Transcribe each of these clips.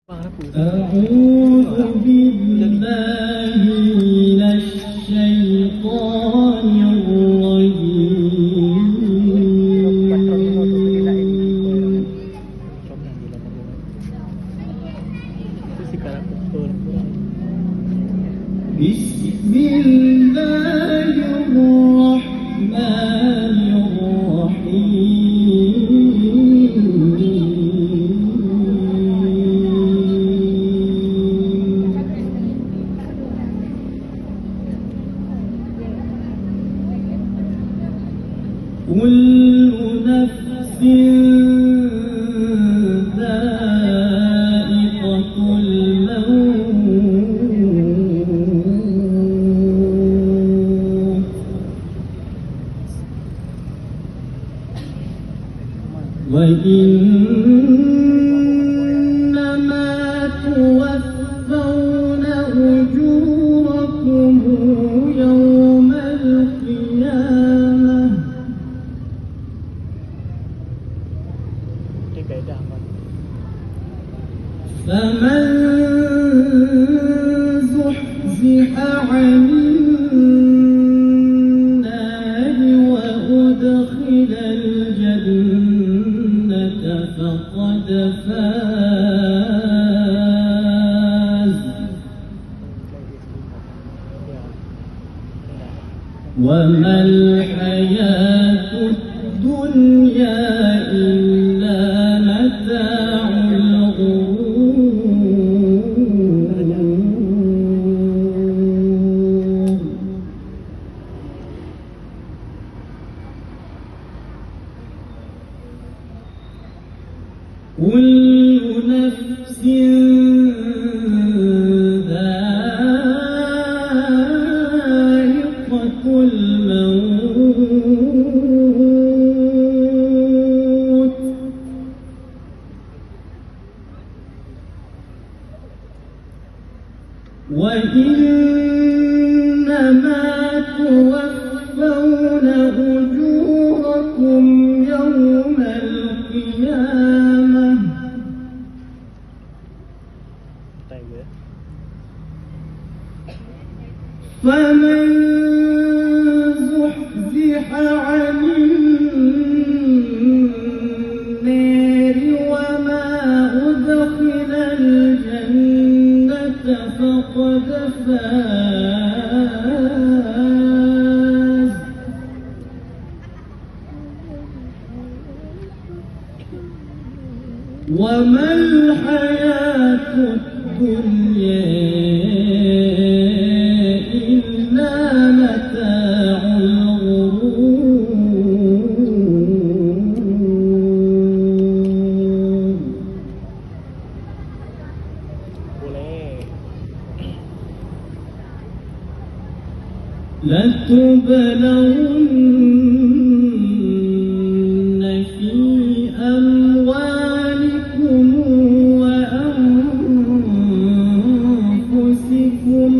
أعوذ بالله من الشيطان الرجيم. بسم الله الرحمن كل نفس ذائقة الموت وإنما توفون أجوركم يوم القيامة فمن زحزح عن النار وأدخل الجنة فقد فاز وما الحياة الدنيا إلا متاع الغرور. كل نفس ذائقة الموت وإنما توفون أجوركم يوم القيامة فمن زحزح عن النار وما أدخل الجنة فقد فاز وما الحياة الدنيا إلا متاع الغرور. لتبلون في أموالكم وأنفسكم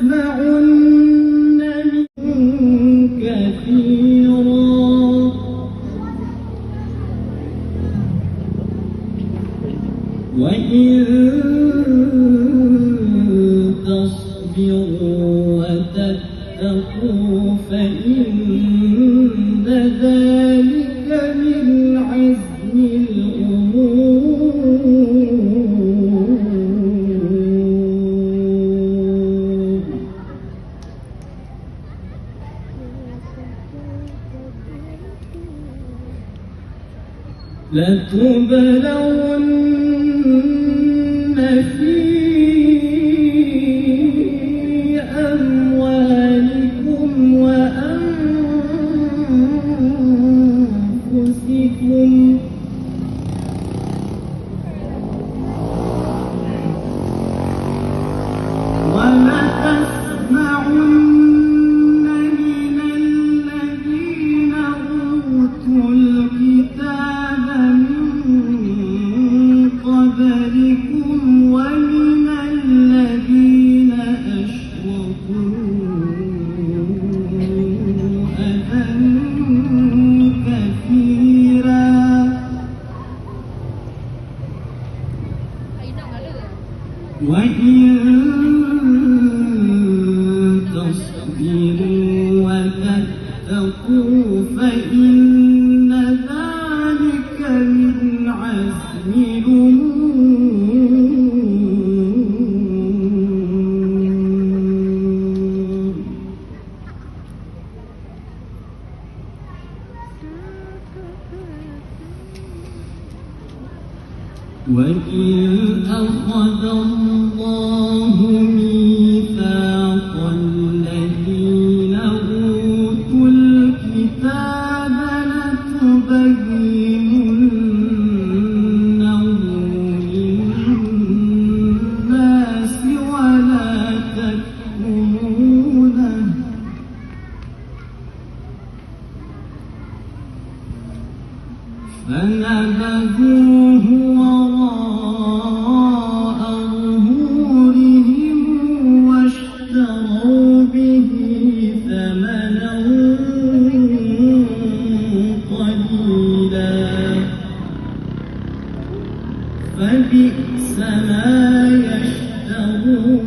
ولتسمعن منهم كثيرا وإن تصبروا وتتقوا فإن ذلك من عزم الأمور. لتبلون في أموالكم وأنفسكم ولتسمعن من الذين أوتوا الكتاب من قبلكم ومن وإن تصبروا وتتقوا فإن ذلك من عزم الأمور. وإذ أخذ الله ميثاق الذين أوتوا الكتاب لتبيننه للناس ولا تكتمونه فنبذوه وراء ظهورهم واشتروا به ثمنا قليلا فبئس ما يشترون.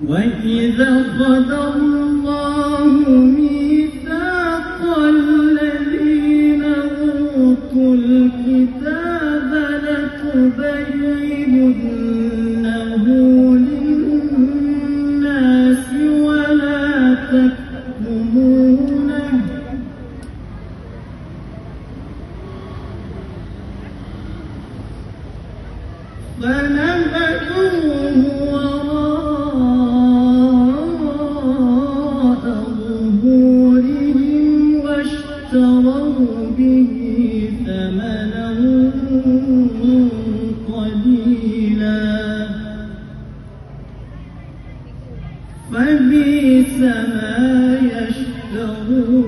وإذا أخذ الله ميثاق الذين أوتوا الكتاب لتبيننه للناس ولا تكتمونه فنبذوه وراء ظهورهم واشتروا به ثمنا قليلا فبئس ما يشترون.